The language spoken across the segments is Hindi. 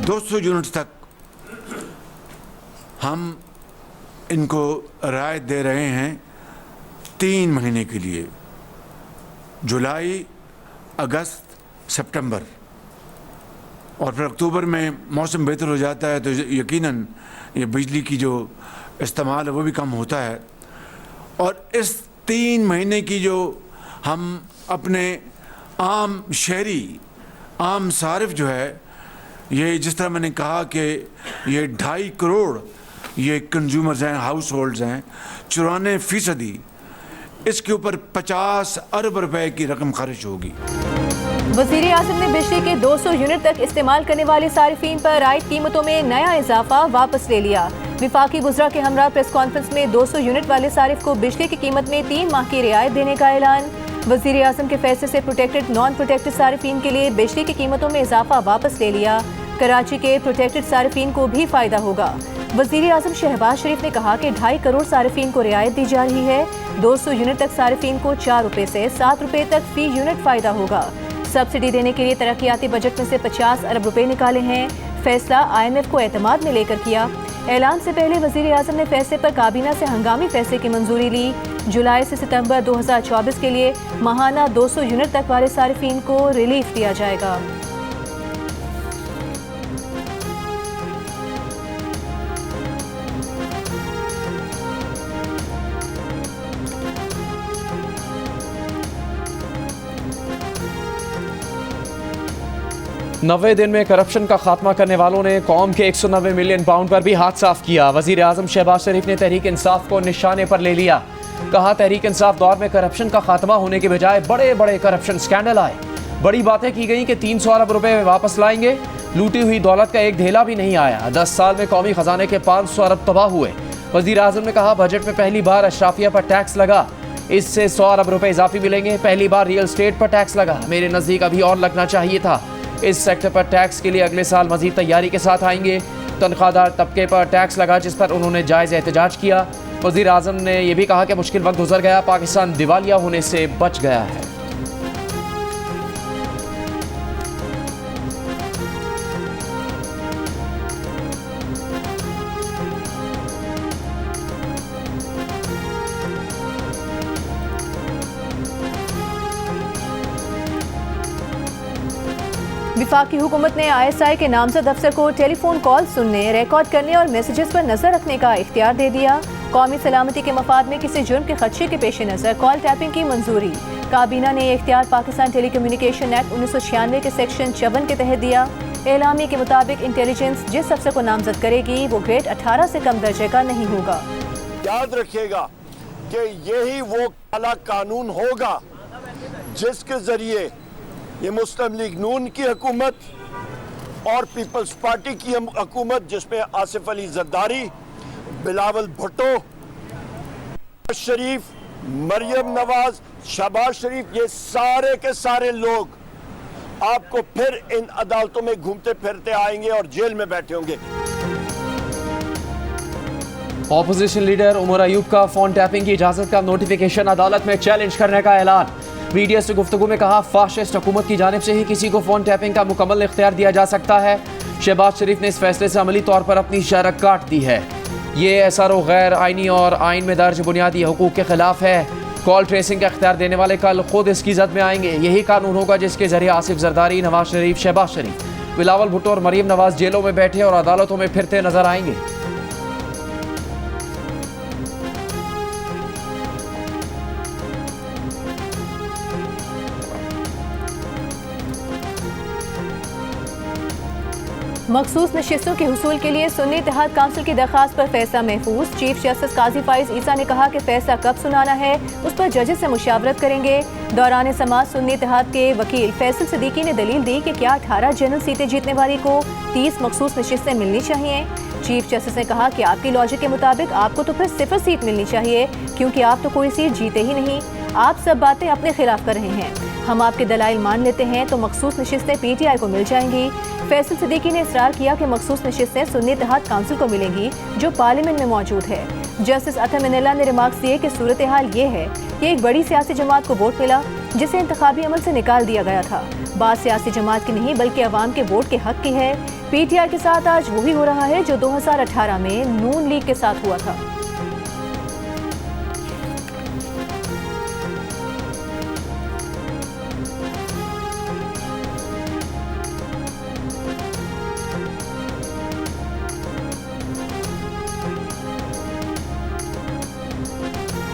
200 यूनिट तक हम इनको राहत दे रहे हैं 3 महीने के लिए, जुलाई, अगस्त, सितंबर, और फिर अक्टूबर में मौसम बेहतर हो जाता है तो यकीनन ये बिजली की जो इस्तेमाल है वो भी कम होता है। और इस 3 महीने की जो हम अपने आम शहरी, आम सारिफ जो है, ये जिस तरह मैंने कहा कि ये 2.5 करोड़ ये कंज्यूमर्स हैं, हाउस होल्ड्स हैं, 94% इसके ऊपर 50 अरब रुपए की रकम खर्च होगी। वज़ीर आज़म ने बिजली के 200 यूनिट तक इस्तेमाल करने वाले सारिफीन पर आयद कीमतों में नया इजाफा वापस ले लिया। विफाकी वुज़रा के हमरा प्रेस कॉन्फ्रेंस में 200 यूनिट वाले सारिफ को बिजली की कीमत में 3 माह की रियायत देने का ऐलान। वज़ीर आज़म के फैसले से प्रोटेक्टेड नॉन प्रोटेक्टेड सारिफीन के लिए बिजली की कीमतों में इजाफा वापस ले लिया। कराची के प्रोटेक्टेड सारिफीन को भी फायदा होगा। वज़ीर आज़म शहबाज शरीफ ने कहा कि 2.5 करोड़ सारिफीन को रियायत दी जा रही है। 200 यूनिट तक सारिफीन को 4 रुपए से 7 रुपए तक फी यूनिट फायदा होगा। सब्सिडी देने के लिए तरक्याती बजट में से 50 अरब रुपए निकाले हैं। फैसला IMF को एतमाद में लेकर किया। ऐलान से पहले वज़ीर आज़म ने फैसले पर काबीना से हंगामी फैसले की मंजूरी ली। जुलाई से सितंबर 2024 के लिए माहाना 200 यूनिट तक वाले सारिफीन को रिलीफ दिया जाएगा। नब्बे दिन में करप्शन का खात्मा करने वालों ने कौम के 190 मिलियन पाउंड पर भी हाथ साफ किया। वज़ीर आज़म शहबाज शरीफ ने तहरीक इंसाफ को निशाने पर ले लिया। कहा, तहरीक इंसाफ दौर में करप्शन का खात्मा होने के बजाय बड़े बड़े करप्शन स्कैंडल आए। बड़ी बातें की गई कि 300 अरब रुपए वापस लाएंगे। लूटी हुई दौलत का एक ढेला भी नहीं आया। 10 साल में कौमी खजाने के 500 अरब तबाह हुए। वज़ीर आज़म ने कहा, बजट में पहली बार अशराफिया पर टैक्स लगा, इससे 100 अरब रुपए इजाफी मिलेंगे। पहली बार रियल स्टेट पर टैक्स लगा, मेरे नज़दीक अभी और लगना चाहिए था। इस सेक्टर पर टैक्स के लिए अगले साल मजीद तैयारी के साथ आएंगे। तनख्वाहदार तबके पर टैक्स लगा, जिस पर उन्होंने जायज़ एहतजाज किया। वज़ीर आज़म ने यह भी कहा कि मुश्किल वक्त गुजर गया, पाकिस्तान दिवालिया होने से बच गया है। विफाकी हुकूमत ने ISI के नामजद अफसर को टेलीफोन कॉल सुनने, रिकॉर्ड करने और मैसेजेस पर नजर रखने का इख्तियार दे दिया। कौमी सलामती के मफाद में किसी जुर्म के खदशे के पेश नज़र कॉल टैपिंग की मंजूरी। काबीना ने यह इख्तियार पाकिस्तान टेलीकम्युनिकेशन एक्ट 1996 के सेक्शन 54 के तहत दिया। एलामी के मुताबिक इंटेलिजेंस जिस अफसर को नामजद करेगी वो ग्रेड 18 से कम दर्जे का नहीं होगा। याद रखिएगा कि यही वो काला कानून होगा जिसके जरिए ये मुस्लिम लीग नून की हुकूमत और पीपल्स पार्टी की हुकूमत, जिसमें आसिफ अली जरदारी, बिलावल भुट्टो शरीफ, मरियम नवाज, शहबाज शरीफ, ये सारे के सारे लोग आपको फिर इन अदालतों में घूमते फिरते आएंगे और जेल में बैठे होंगे। ऑपोजिशन लीडर उमर अयूब का फोन टैपिंग की इजाजत का नोटिफिकेशन अदालत में चैलेंज करने का ऐलान। मीडिया से गुफ्तगू में कहा, फाशिस्ट हुकूमत की जानिब से ही किसी को फोन टैपिंग का मुकम्मल इख्तियार दिया जा सकता है। शहबाज शरीफ ने इस फैसले से अमली तौर पर अपनी शरक काट दी है। ये SRO गैर आइनी और आइन में दर्ज बुनियादी हुकूक के खिलाफ है। कॉल ट्रेसिंग का इख्तियार देने वाले कल खुद इसकी जद में आएंगे। यही कानून होगा जिसके जरिए आसिफ जरदारी, नवाज शरीफ, शहबाज शरीफ, बिलावल भुट्टो और मरियम नवाज जेलों में बैठे और अदालतों में फिरते नजर आएंगे। मखसूस नशिस्तों के हुसूल के लिए सुन्नी इत्तेहाद काउंसिल की दरख्वास्त पर फैसला महफूज। चीफ जस्टिस काजी फाइज ईसा ने कहा कि फैसला कब सुनाना है उस पर जजेस से मुशावरत करेंगे। दौरान समाअत सुन्नी इत्तेहाद के वकील फैसल सिद्दीकी ने दलील दी कि क्या 18 जनरल सीटें जीतने वाली को 30 मखसूस नशिस्तें मिलनी चाहिए। चीफ जस्टिस ने कहा कि आपकी लॉजिक के मुताबिक आपको तो फिर 0 सीट मिलनी चाहिए, क्योंकि आप तो कोई सीट जीते ही नहीं। आप सब बातें अपने खिलाफ कर रहे हैं। हम आपके दलाइल मान लेते हैं तो मखसूस नशिस्तें PTI को मिल जाएंगी। फैसल सिद्दीकी ने इसरार किया कि मखसूस नशिस्तें सुन्नी इत्तेहाद काउंसिल को मिलेंगी जो पार्लियामेंट में मौजूद है। जस्टिस अतम मिनेल्ला ने रिमार्क्स दिए कि सूरत हाल ये है कि एक बड़ी सियासी जमात को वोट मिला जिसे इंतखाबी अमल से निकाल दिया गया था। बात सियासी जमात की नहीं बल्कि अवाम के वोट के हक की है। पीटीआई के साथ आज वही हो रहा है जो 2018 में नून लीग के साथ हुआ था।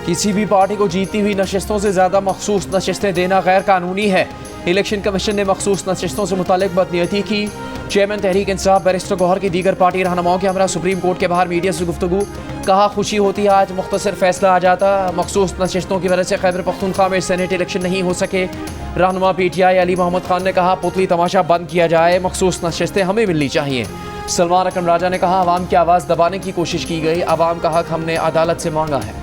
किसी भी पार्टी को जीतती हुई नशिस्तों से ज़्यादा मखसूस नशिस्तें देना गैर कानूनी है। इलेक्शन कमीशन ने मखसूस नशिस्तों से मुतालिक बदनीयती की। चेयरमैन तहरीक इंसाफ बैरिस्टर गौहर की दीगर पार्टी रहनुमाओं के हमरा सुप्रीम कोर्ट के बाहर मीडिया से गुफ्तगू। कहा खुशी होती है आज मुख्तसर फैसला आ जाता, मखसूस नशिस्तों की वजह से खैबर पख्तूनख्वा में सेनेट इलेक्शन नहीं हो सके। रहनुमा पीटीआई अली मोहम्मद खान ने कहा पुतली तमाशा बंद किया जाए, मखसूस नशिस्तें हमें मिलनी चाहिए। सलमान अकरम राजा ने कहा आवाम की आवाज़ दबाने की कोशिश की गई, आवाम का हक हमने अदालत से मांगा है।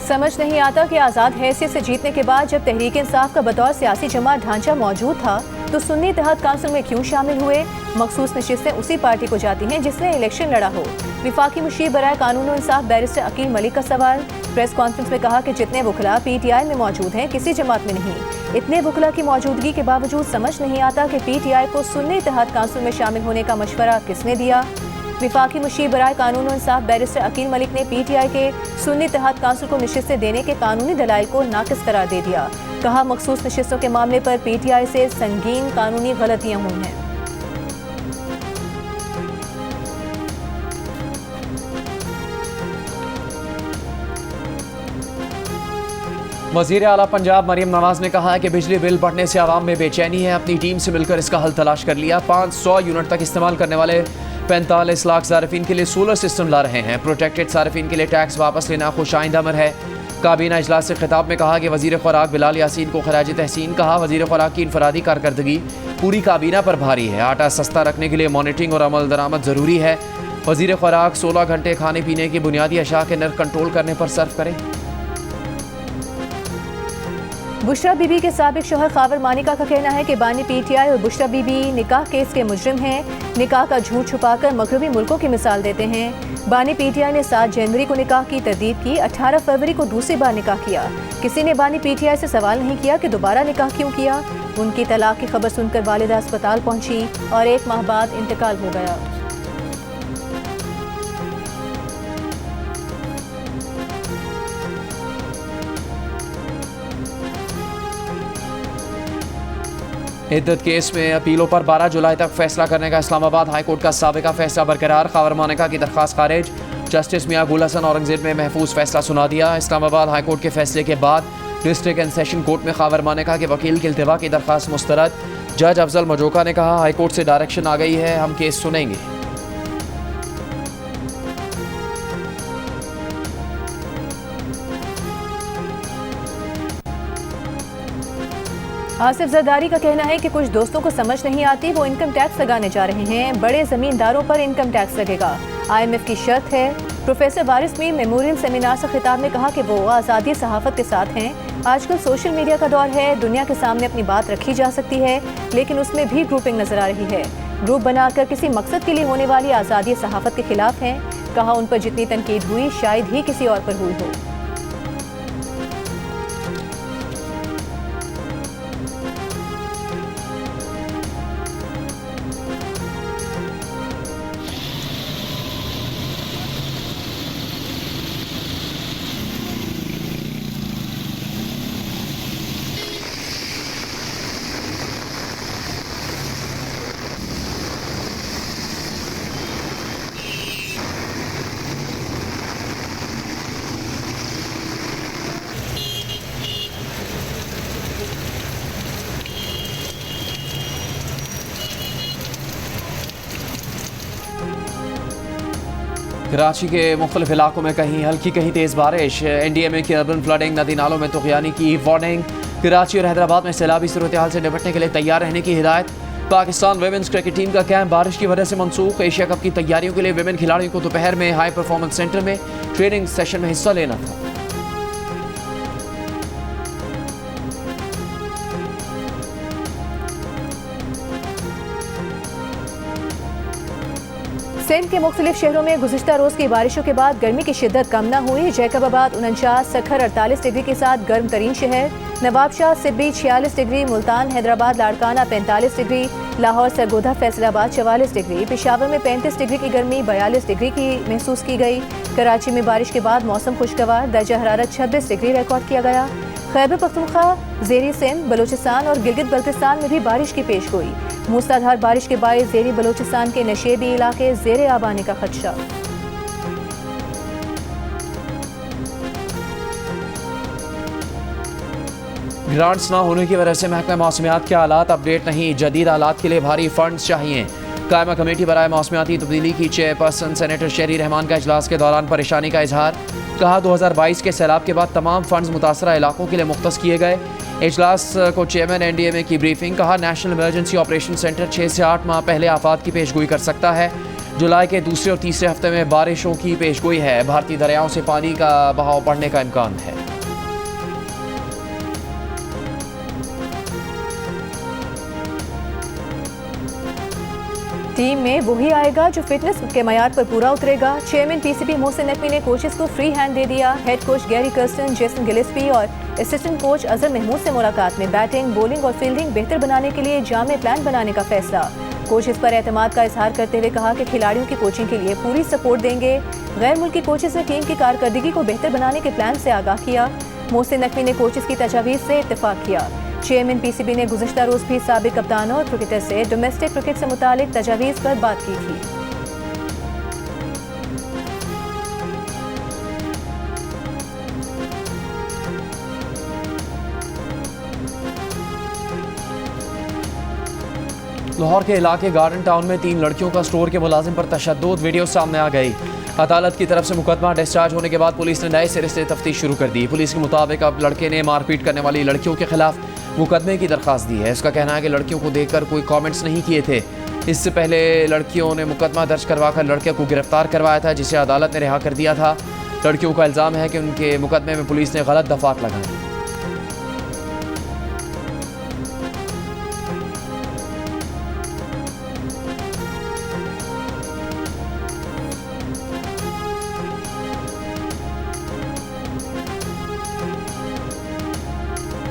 समझ नहीं आता कि आज़ाद हैसियत से जीतने के बाद जब तहरीक इंसाफ का बतौर सियासी जमात ढांचा मौजूद था तो सुन्नी इत्तेहाद काउंसिल में क्यों शामिल हुए। मखसूस नशिस्तें उसी पार्टी को जाती हैं जिसने इलेक्शन लड़ा हो। विफाकी मुशीर बराए कानून और इंसाफ बैरिस्टर अकील मलिक का सवाल। प्रेस कॉन्फ्रेंस में कहा कि जितने वकला पीटीआई में मौजूद हैं किसी जमात में नहीं। इतने वकला की मौजूदगी के बावजूद समझ नहीं आता कि पीटीआई को सुन्नी इत्तेहाद काउंसिल में शामिल होने का मशवरा किसने दिया। विफाकी मुशीर बराए कानून और इंसाफ बैरिस्टर अकील मलिक ने पीटीआई के सुन्नी इत्तेहाद काउंसिल को नशिस्तें देने के कानूनी दलाइल को नाकिस करार दे दिया। कहा मखसूस नशिस्तों के मामले पर पीटीआई से संगीन कानूनी गलतियां हुई हैं। वज़ीर आला पंजाब मरियम नवाज ने कहा है कि बिजली बिल बढ़ने से आवाम में बेचैनी है, अपनी टीम से मिलकर इसका हल तलाश कर लिया। 500 यूनिट तक इस्तेमाल करने वाले 45 लाख सार्फिन के लिए सोलर सिस्टम ला रहे हैं। प्रोटेक्टेड सार्फिन के लिए टैक्स वापस लेना खुश आइंदा अमर है। काबीना इजलास से खिताब में कहा कि वज़ीर खुराक बिलाल यासीन को खराज तहसीन। कहा वज़ीर खुराक की इनफरादी कारकर्दगी पूरी काबीना पर भारी है। आटा सस्ता रखने के लिए मॉनिटरिंग और अमल दरामद ज़रूरी है। वज़ीर खुराक 16 घंटे खाने पीने के बुनियादी अशया के नर्ख कंट्रोल करने पर सर्फ करें। बुशरा बीबी के साबिक शोहर खावर मानिका का कहना है कि बानी पीटीआई और बुशरा बीबी निकाह केस के मुजरिम हैं। निकाह का झूठ छुपाकर मगरबी मुल्कों की मिसाल देते हैं। बानी पीटीआई ने 7 जनवरी को निकाह की तरदीद की, 18 फरवरी को दूसरी बार निकाह किया। किसी ने बानी पीटीआई से सवाल नहीं किया कि दोबारा निकाह क्यों किया। उनकी तलाक की खबर सुनकर वालिदा अस्पताल पहुंची और 1 माह बाद इंतकाल हो गया। इद्दत केस में अपीलों पर 12 जुलाई तक फैसला करने का इस्लामाबाद हाईकोर्ट का साबिका फैसला बरकरार। खावर मानिका की दरख्वास्त खारिज। जस्टिस मियां गुल हसन औरंगजेब ने महफूज फैसला सुना दिया। इस्लामाबाद हाईकोर्ट के फैसले के बाद डिस्ट्रिक्ट एंड सेशन कोर्ट में खावर मानिका के वकील की इल्तिवा की दरख्वास्त मुस्तरद। जज अफजल मजोका ने कहा हाईकोर्ट से डायरेक्शन आ गई है, हम केस सुनेंगे। आसिफ जरदारी का कहना है कि कुछ दोस्तों को समझ नहीं आती, वो इनकम टैक्स लगाने जा रहे हैं। बड़े जमींदारों पर इनकम टैक्स लगेगा, IMF की शर्त है। प्रोफेसर वारिस मीर मेमोरियल सेमिनार से खिताब में कहा कि वो आज़ादी सहाफ़त के साथ हैं। आजकल सोशल मीडिया का दौर है, दुनिया के सामने अपनी बात रखी जा सकती है, लेकिन उसमें भी ग्रुपिंग नजर आ रही है। ग्रुप बनाकर किसी मकसद के लिए होने वाली आज़ादी सहाफ़त के खिलाफ हैं। कहा उन पर जितनी तनकीद हुई शायद ही किसी और पर हुई हो। कराची के मुख्तलिफ इलाकों में कहीं हल्की कहीं तेज़ बारिश। NDMA की अर्बन फ्लडिंग, नदी नालों में तुग़यानी की वार्निंग। कराची और हैदराबाद में सैलाबी सूरत हाल से निपटने के लिए तैयार रहने की हिदायत। पाकिस्तान विमेंस क्रिकेट टीम का कैंप बारिश की वजह से मनसूख। एशिया कप की तैयारियों के लिए विमेन खिलाड़ियों को दोपहर में हाई परफॉर्मेंस सेंटर में ट्रेनिंग सेशन में हिस्सा लेना था। सिंध के मुख्तलिफ शहरों में गुज़िश्ता रोज़ की बारिशों के बाद गर्मी की शिद्दत कम न हुई। जैकबाबाद 49, सखर 48 डिग्री के साथ गर्म तरीन शहर, Nawabshah Sibi 46 degree, Multan Hyderabad Larkana 45 degree, Lahore Sargodha Faisalabad 44 degree, Peshawar में 35 डिग्री की गर्मी 42 डिग्री की महसूस की गई। कराची में बारिश के बाद मौसम खुशगवार, दर्जा हरारत 26 डिग्री रिकॉर्ड किया गया। खैबर पख्तूनख्वा, ज़ेरी सिंध, बलूचिस्तान और गिलगित बल्तिस्तान में भी बारिश की पेशगोई। मूसलाधार बारिश के बायस ज़ेरी बलूचिस्तान के नशेबी इलाके ज़ेरे आब आने का खदशा। ग्रांट्स ना होने की वजह से महकमा मौसमियात के हालात अपडेट नहीं। जदीद हालात के लिए भारी फंड्स चाहिए। कायमा कमेटी बराए मौसमियाती तब्दीली की चेयरपर्सन सेनेटर शहरी रहमान का इजलास के दौरान परेशानी का इजहार। कहा 2022 के सैलाब के बाद तमाम फंड्स मुतासरा इलाकों के लिए मुख्तस किए गए। इजलास को चेयरमैन NDMA की ब्रीफिंग। कहा नेशनल इमरजेंसी ऑपरेशन सेंटर 6 से 8 माह पहले आफात की पेशगोई कर सकता है। जुलाई के दूसरे और तीसरे हफ्ते में बारिशों की पेशगोई है। भारतीय दरियाओं से पानी का बहाव बढ़ने का इम्कान है। टीम में वही आएगा जो फिटनेस के मयार पर पूरा उतरेगा। चेयरमैन PCB मोहसिन नकवी ने कोचेस को फ्री हैंड दे दिया। Head coach Gary Kirsten, Jason Gillespie और असिस्टेंट कोच अजहर महमूद से मुलाकात में बैटिंग, बॉलिंग और फील्डिंग बेहतर बनाने के लिए जामे प्लान बनाने का फैसला। कोचेस पर एतमाद का इजहार करते हुए कहा कि खिलाड़ियों की कोचिंग के लिए पूरी सपोर्ट देंगे। गैर मुल्की कोचेस ने टीम की कारकर्दगी को बेहतर बनाने के प्लान से आगाह किया। मोहसिन नकवी ने कोचेस की तजावीज़ से इत्तेफाक किया। चेयरमैन PCB ने गुज़िश्ता रोज़ भी साबिक कप्तानों और क्रिकेटर से डोमेस्टिक क्रिकेट से मुतालिक तजावीज़ पर बात की थी। लाहौर के इलाके गार्डन टाउन में 3 लड़कियों का स्टोर के मुलाजिम पर तशद्दुद वीडियो सामने आ गई। अदालत की तरफ से मुकदमा डिस्चार्ज होने के बाद पुलिस ने नए सिरे से तफ्तीश शुरू कर दी। पुलिस के मुताबिक अब लड़के ने मारपीट करने वाली लड़कियों के खिलाफ मुकदमे की दरख्वास्त दी है। इसका कहना है कि लड़कियों को देखकर कोई कमेंट्स नहीं किए थे। इससे पहले लड़कियों ने मुकदमा दर्ज करवाकर लड़के को गिरफ्तार करवाया था, जिसे अदालत ने रिहा कर दिया था। लड़कियों का इल्ज़ाम है कि उनके मुकदमे में पुलिस ने गलत दफात लगाई।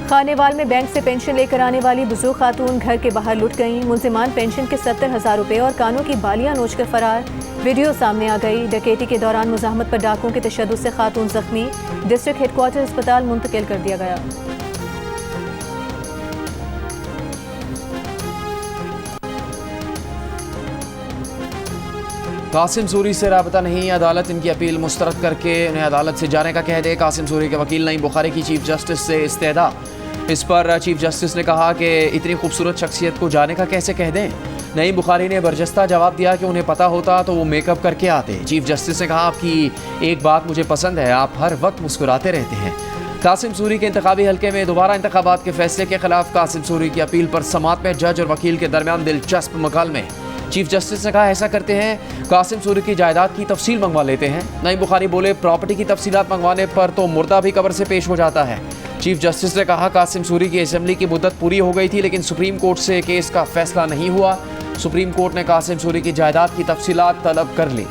खानेवाल में बैंक से पेंशन लेकर आने वाली बुजुर्ग खातून घर के बाहर लुट गईं। मुलजिमान पेंशन के 70,000 रुपए और कानों की बालियां नोचकर फरार। वीडियो सामने आ गई। डकैती के दौरान मुज़ाहमत पर डाकुओं के तशद्दुद से खातून जख्मी। डिस्ट्रिक्ट हेडक्वार्टर अस्पताल मुंतकिल कर दिया गया। कासिम सूरी से राबता नहीं। अदालत इनकी अपील मुस्तरद करके उन्हें अदालत से जाने का कह दे। कासिम सूरी के वकील नईम बुखारी की चीफ जस्टिस से इस्तेदा। इस पर चीफ जस्टिस ने कहा कि इतनी खूबसूरत शख्सियत को जाने का कैसे कह दें। नईम बुखारी ने बरजस्ता जवाब दिया कि उन्हें पता होता तो वो मेकअप करके आते। चीफ जस्टिस ने कहा, आपकी एक बात मुझे पसंद है, आप हर वक्त मुस्कुराते रहते हैं। कासिम सूरी के इंतखाबी हल्के में दोबारा इंतखाबात के फैसले के खिलाफ कासिम सूरी की अपील पर समात में जज और वकील के दरमियान दिलचस्प मुकालमे। चीफ जस्टिस ने कहा, ऐसा करते हैं कासिम सूरी की जायदाद की तफसील मंगवा लेते हैं। नईम बुखारी बोले, प्रॉपर्टी की तफसीलात मंगवाने पर तो मुर्दा भी कब्र से पेश हो जाता है। चीफ जस्टिस ने कहा, कासिम सूरी की असेंबली की मुद्दत पूरी हो गई थी, लेकिन सुप्रीम कोर्ट से केस का फैसला नहीं हुआ। सुप्रीम कोर्ट ने कासिम सूरी की जायदाद की तफसीलात तलब कर ली।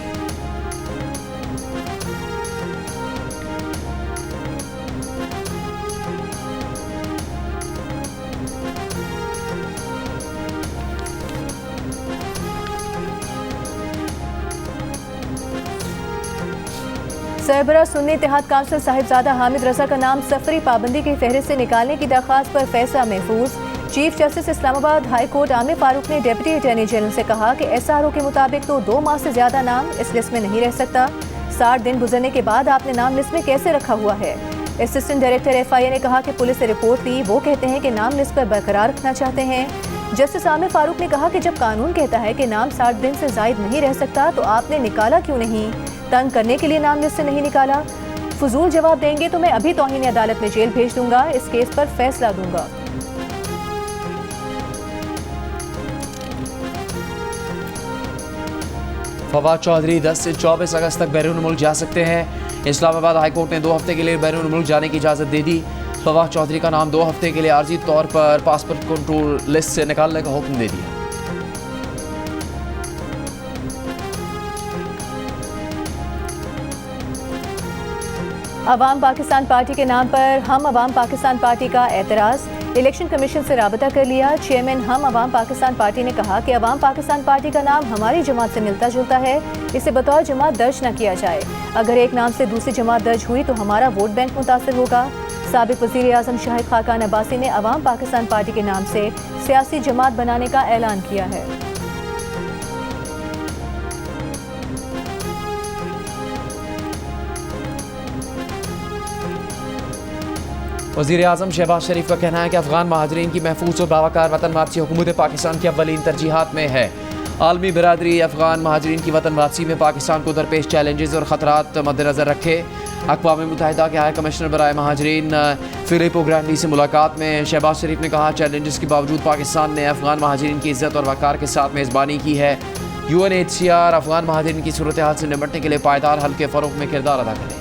सरबराह सुन्नी इत्तेहाद काउंसिल साहिबजादा हामिद रजा का नाम सफरी पाबंदी की फहरिस्त से निकालने की दरख्वास्त पर फैसला महफूज। Chief justice Islamabad high court Aamir Farooq ने डिप्टी अटॉर्नी जनरल से कहा कि SRO के मुताबिक तो 2 माह से ज्यादा नाम इस लिस्ट में नहीं रह सकता। 60 दिन गुजरने के बाद आपने नाम लिस्ट में कैसे रखा हुआ है। असिस्टेंट डायरेक्टर FIA ने कहा कि पुलिस ने रिपोर्ट दी, वो कहते हैं कि नाम लिस्ट पर बरकरार रखना चाहते हैं। जस्टिस आमिर फारूक ने कहा कि जब कानून कहता है कि नाम 60 दिन से जायद नहीं रह सकता तो आपने निकाला क्यों नहीं। तंग करने के लिए नाम लिस्ट से नहीं निकाला। फजूल जवाब देंगे तो मैं अभी तौहीन अदालत में जेल भेज दूंगा, इस केस पर फैसला दूंगा। फवाद चौधरी 10 से 24 अगस्त तक बैरून मुल्क जा सकते हैं। इस्लामाबाद हाई कोर्ट ने 2 हफ्ते के लिए बैरून मुल्क जाने की इजाज़त दे दी। फवाद चौधरी का नाम 2 हफ्ते के लिए आर्जी तौर पर पासपोर्ट कंट्रोल लिस्ट से निकालने का हुक्म दे दिया। अवाम पाकिस्तान पार्टी के नाम पर हम अवाम पाकिस्तान पार्टी का एतराज़, इलेक्शन कमीशन से राबता कर लिया। चेयरमैन हम अवाम पाकिस्तान पार्टी ने कहा कि अवाम पाकिस्तान पार्टी का नाम हमारी जमात से मिलता जुलता है, इसे बतौर जमात दर्ज न किया जाए। अगर एक नाम से दूसरी जमात दर्ज हुई तो हमारा वोट बैंक मुतासर होगा। साबिक वज़ीर आज़म शाहिद खाकान अब्बासी ने अवाम पाकिस्तान पार्टी के नाम से सियासी जमात बनाने का ऐलान किया है। वज़ीर आज़म शहबाज शरीफ का कहना है कि अफगान महाजरीन की महफूज और बावकार वतन वापसी हुकूमत पाकिस्तान की अव्वलीन तरजीहात में है। आलमी बिरादरी अफगान महाजरीन की वतन वापसी में पाकिस्तान को दरपेश चैलेंजेस और ख़तरात मद्देनज़र रखे। अक़वाम मुत्तहिदा के हाई कमिश्नर बराए महाजरीन फिलिपो ग्रांडी से मुलाकात में शहबाज शरीफ ने कहा, चैलेंजेस के बावजूद पाकिस्तान ने अफगान महाजरीन की इज़्ज़त और वक़ार के साथ मेज़बानी की है। UNHCR अफगान महाजरीन की सूरत हाल से निपटने के लिए पायदार हल के फ़रोग़ में किरदार अदा करे।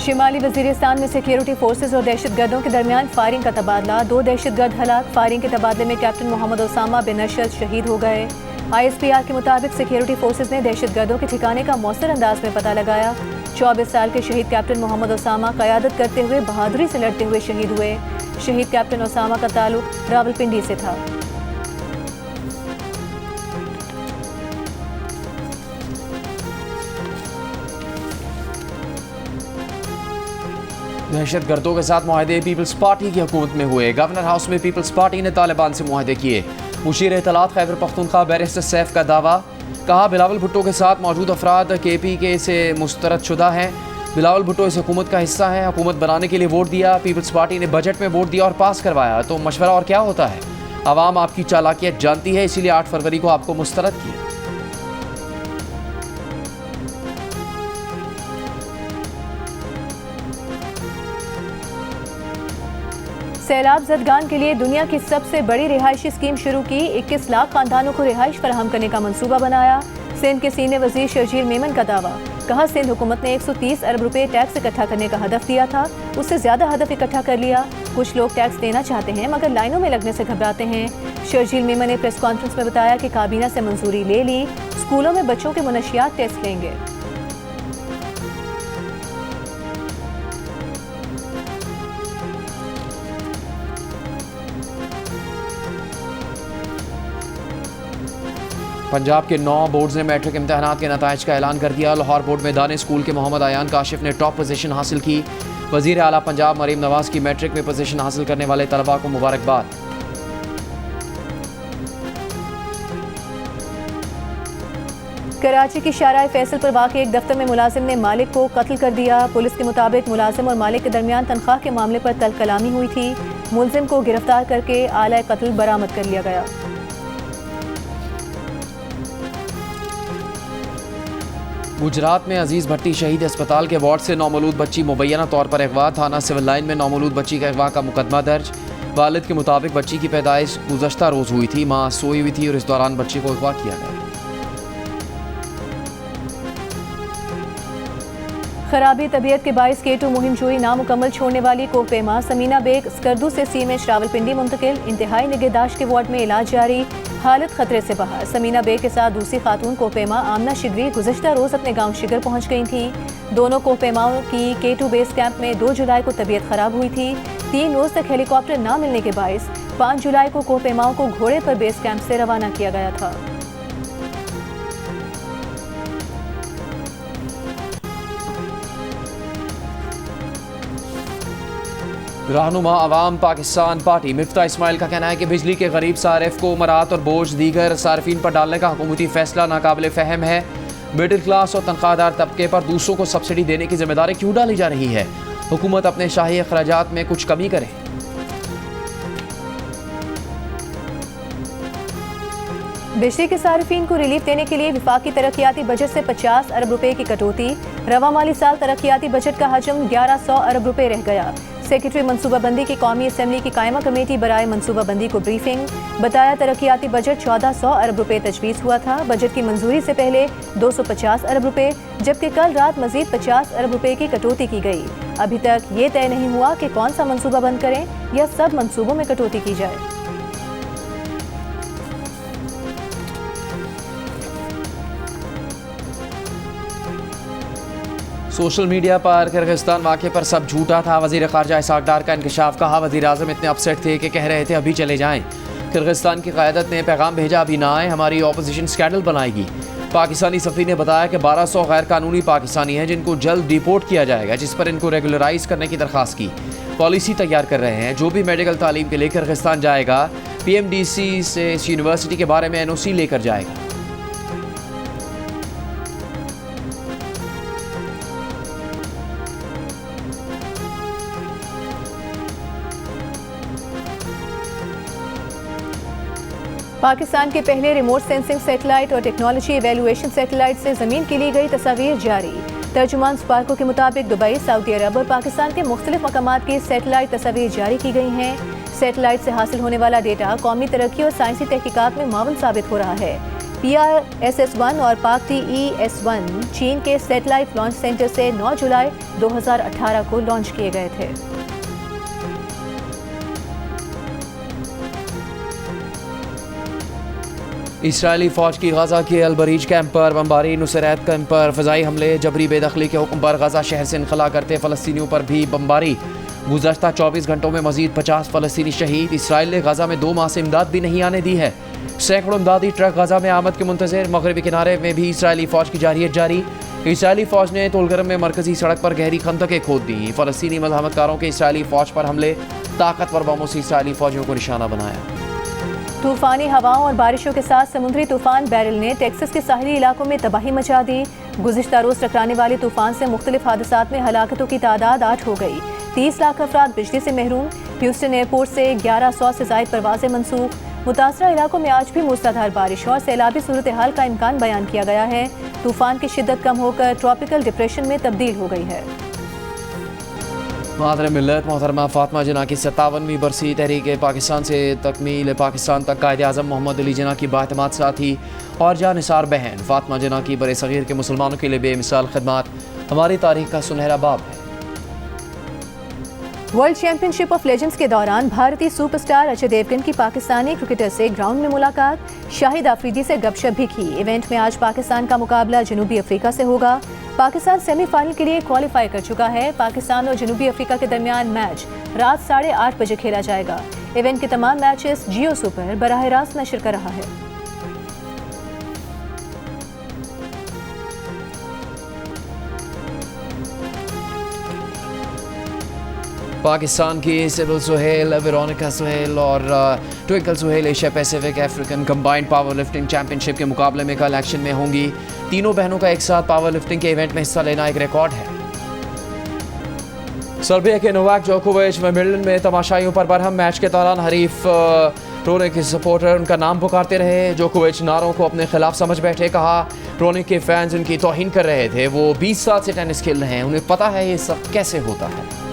शिमाली वजीरिस्तान में सिक्योरिटी फोर्सेज और दहशतगर्दों के दरमियान फायरिंग का तबादला, 2 दहशतगर्द हलाक। फायरिंग के तबादले में कैप्टन मोहम्मद उसामा बिन अशद शहीद हो गए। ISPR के मुताबिक सिक्योरिटी फोर्सेज ने दहशतगर्दों के ठिकाने का मौसर अंदाज में पता लगाया। 24 साल के शहीद कैप्टन मोहम्मद उसामा क़यादत करते हुए बहादुरी से लड़ते हुए शहीद हुए। शहीद कैप्टन उसामा का ताल्लुक रावलपिंडी से था। दहशतगर्दों के साथ मुआहदे पीपल्स पार्टी की हुकूमत में हुए। गवर्नर हाउस में पीपल्स पार्टी ने तालिबान से मुआहदे किए। मुशीर इत्तलात खैबर पख्तूनख्वा बैरिस्टर सैफ का दावा, कहा बिलावल भुट्टो के साथ मौजूद अफराद KPK से मुस्तरद शुदा हैं। बिलावल भुट्टो इस हुकूमत का हिस्सा है। हुकूमत बनाने के लिए वोट दिया। पीपल्स पार्टी ने बजट में वोट दिया और पास करवाया, तो मशवरा और क्या होता है। आवाम आपकी चालाकियत जानती है, इसीलिए 8 फरवरी को आपको मुस्तरद किया। सैलाब ज़दगान के लिए दुनिया की सबसे बड़ी रिहायशी स्कीम शुरू की। 21 लाख खानदानों को रिहाइश फराहम करने का मंसूबा बनाया। सिंध के सीनियर वजीर शर्जील मेमन का दावा, कहा सिंध हुकूमत ने 130 अरब रुपए टैक्स इकट्ठा करने का हदफ दिया था, उससे ज्यादा हदफ इकट्ठा कर लिया। कुछ लोग टैक्स देना चाहते हैं मगर लाइनों में लगने से घबराते हैं। शर्जील मेमन ने प्रेस कॉन्फ्रेंस में बताया कि काबीना से मंजूरी ले ली, स्कूलों में बच्चों के मुनशियात टेस्ट लेंगे। पंजाब के 9 बोर्ड्स ने मैट्रिक इम्तहानात के नताइज का ऐलान कर दिया। लाहौर बोर्ड में दाने स्कूल के मोहम्मद आयान काशिफ ने टॉप पोजीशन हासिल की। वजीर आला पंजाब मरीम नवाज की मैट्रिक में पोजीशन हासिल करने वाले तलबा को मुबारकबाद। कराची की शाराए फैसल पर वाक़ एक दफ्तर में मुलाजिम ने मालिक को कत्ल कर दिया। पुलिस के मुताबिक मुलाजिम और मालिक के दरमियान तनख्वाह के मामले पर तल कलामी हुई थी। मुलजिम को गिरफ्तार करके आला कत्ल बरामद कर लिया गया। गुजरात में अजीज भट्टी शहीद अस्पताल के वार्ड से नौमौलूद बच्ची मुबैना तौर पर अगवा। थाना सिविल लाइन में नौमौलूद बच्ची के अगवा का मुकदमा दर्ज। वालिद के मुताबिक बच्ची की पैदाइश गुज़श्ता रोज़ हुई थी। माँ सोई हुई थी और इस दौरान बच्ची को अगवा किया गया। खराबी तबीयत के बाइस K2 मुहिम जोई नामुकम्मल छोड़ने वाली कोहपेमा समीना बेग स्कर्दू से CMH रावलपिंडी मुंतकिल। इंतहाई निगहदाश्त के वार्ड में इलाज जारी, हालत खतरे से बाहर। समीना बेग के साथ दूसरी खातून कोहपेमा आमना शिगरी गुज़श्ता रोज़ अपने गांव शिगर पहुंच गई थी। दोनों कोहपेमाओं की K2 बेस कैंप में 2 जुलाई को तबीयत खराब हुई थी। 3 रोज़ तक हेलीकॉप्टर न मिलने के बाइस 5 जुलाई को कोहपेमाओं को घोड़े पर बेस कैंप से रवाना किया गया था। रहनुमा अवाम पाकिस्तान पार्टी मिफ्ता इस्माइल का कहना है कि बिजली के गरीब सारिफ को मराहत और बोझ दीगर सार्फिन पर डालने का हुकूमती फैसला नाकाबिल फ़हम है। मिडिल क्लास और तनख्वाहदार तबके पर दूसरों को सब्सिडी देने की जिम्मेदारी क्यों डाली जा रही है। हुकूमत अपने शाही अखराजात में कुछ कमी करे। बिजली के सार्फिन को रिलीफ देने के लिए विफाकी तरक्याती बजट से 50 अरब रुपए की कटौती। रवा माली साल तरक्याती बजट का हजम 1100 अरब रुपए रह गया। सेक्रेटरी मनसूबाबंदी की कौमी असम्बली की कायमा कमेटी बराए मनसूबाबंदी को ब्रीफिंग, बताया तरक्याती बजट 1400 अरब रुपए तजवीज़ हुआ था। बजट की मंजूरी से पहले 250 अरब रुपए, जबकि कल रात मजीद 50 अरब रुपए की कटौती की गई। अभी तक ये तय नहीं हुआ कि कौन सा मनसूबा बंद करें या सब मनसूबों में कटौती की जाए। सोशल मीडिया पर किर्गिस्तान वाक़े पर सब झूठा था। वज़ीर ख़ारजा इसहाक़ डार का इंकशाफ। कहा वज़ीर आज़म इतने अपसेट थे कि कह रहे थे अभी चले जाएं। किर्गिस्तान की क़यादत ने पैगाम भेजा अभी ना आए, हमारी अपोजिशन स्कैंडल बनाएगी। पाकिस्तानी सफ़ीर ने बताया कि 1200 गैर कानूनी पाकिस्तानी हैं जिनको जल्द डिपोर्ट किया जाएगा, जिस पर इनको रेगुलराइज करने की दरख्वास्त की। पॉलिसी तैयार कर रहे हैं, जो भी मेडिकल तालीम के लिए किर्गिस्तान जाएगा PMDC से इस यूनिवर्सिटी के बारे में NOC लेकर जाएगा। पाकिस्तान के पहले रिमोट सेंसिंग सैटेलाइट और टेक्नोलॉजी इवैल्यूएशन सैटेलाइट से ज़मीन के ली गई तस्वीर जारी। तर्जुमान स्पार्को के मुताबिक दुबई, सऊदी अरब और पाकिस्तान के मुख्तलिफ मकामात की सैटेलाइट तस्वीर जारी की गई हैं। सैटेलाइट से हासिल होने वाला डेटा कौमी तरक्की और साइंसी तहकीकात में मावन साबित हो रहा है। PRSS-1 और पाक TES-1 चीन के सैटेलाइट लॉन्च सेंटर से 9 जुलाई 2018 को लॉन्च किए गए थे। इसराइली फ़ौज की गजा के अलबरीज कैंप पर बमबारी। नुसैरत कैंप पर फ़ज़ाई हमले। जबरी बेदखली के हुक्म पर गजा शहर से इनखला करते फ़लस्तीनियों पर भी बमबारी। गुज़श्ता 24 घंटों में मज़ीद 50 फ़लस्तीनी शहीद। इसराइल ने गजा में 2 माह से इमदाद भी नहीं आने दी है। सैकड़ों इमदादी ट्रक गजा में आमद के मुंतज़िर। मगरबी किनारे में भी इसराइली फ़ौज की जारियत जारी। इसराइली फ़ौज ने तुलगरम में मरकज़ी सड़क पर गहरी खंदकें खोद दी। फ़लस्तीनी मज़ाहमतकारों के इसराइली फ़ौज पर हमले। ताकतवर बमों से इसराइली फ़ौजियों को निशाना बनाया। तूफानी हवाओं और बारिशों के साथ समुद्री तूफान बैरल ने टेक्सास के साहली इलाकों में तबाही मचा दी। गुज़िश्ता रोज़ टकराने वाले तूफान से मुख्तलिफ हादसात में हलाकतों की तादाद 8 हो गई। 30 लाख अफराद बिजली से महरूम। ह्यूस्टन एयरपोर्ट से 1100 से ज़ायद परवाज़ें मनसूख। मुतासरा इलाकों में आज भी मूसलाधार बारिश और सैलाबी सूरत हाल का इम्कान बयान किया गया है। तूफान की शिद्दत कम होकर ट्रॉपिकल डिप्रेशन में तब्दील हो गई है। मादर मिल्लत मोहतरमा फ़ातिमा जिन्ना की 57वीं बरसी तहरीक पाकिस्तान से तकमील पाकिस्तान तक कायद आज़म मोहम्मद अली जिन्ना की बाएतमाद साथी और जानिसार बहन फ़ातिमा जिन्ना की बड़े सग़ीर के मुसलमानों के लिए बेमिसाल खिदमत हमारी तारीख का सुनहरा बाब है। वर्ल्ड चैंपियनशिप ऑफ लेजेंड्स के दौरान भारतीय सुपरस्टार अजय देवगन की पाकिस्तानी क्रिकेटर से ग्राउंड में मुलाकात। शाहिद आफरीदी से गपशप भी की। इवेंट में आज पाकिस्तान का मुकाबला जनूबी अफ्रीका से होगा। पाकिस्तान सेमीफाइनल के लिए क्वालिफाई कर चुका है। पाकिस्तान और जनूबी अफ्रीका के दरमियान मैच रात 8:30 बजे खेला जाएगा। इवेंट के तमाम मैचेस जियो सुपर बराह रास्त नशर कर रहा है। पाकिस्तान की सिबिल सुहेल, वेरोनिका सुहेल और Twinkle Suhail Asia Pacific African combined power lifting championship के मुकाबले में कल एक्शन में होंगी। तीनों बहनों का एक साथ पावर लिफ्टिंग के इवेंट में हिस्सा लेना एक रिकॉर्ड है। सर्बिया के नोवाक जोकोविच विंबलडन में तमाशाइयों पर बरहम। मैच के दौरान हरीफ रोनिक के सपोर्टर उनका नाम पुकारते रहे। जोकोविच नारों को अपने खिलाफ समझ बैठे। कहा रोनिक के फैंस उनकी तौहीन कर रहे थे। वो 20 साल से टेनिस खेल रहे हैं, उन्हें पता है ये सब कैसे होता है।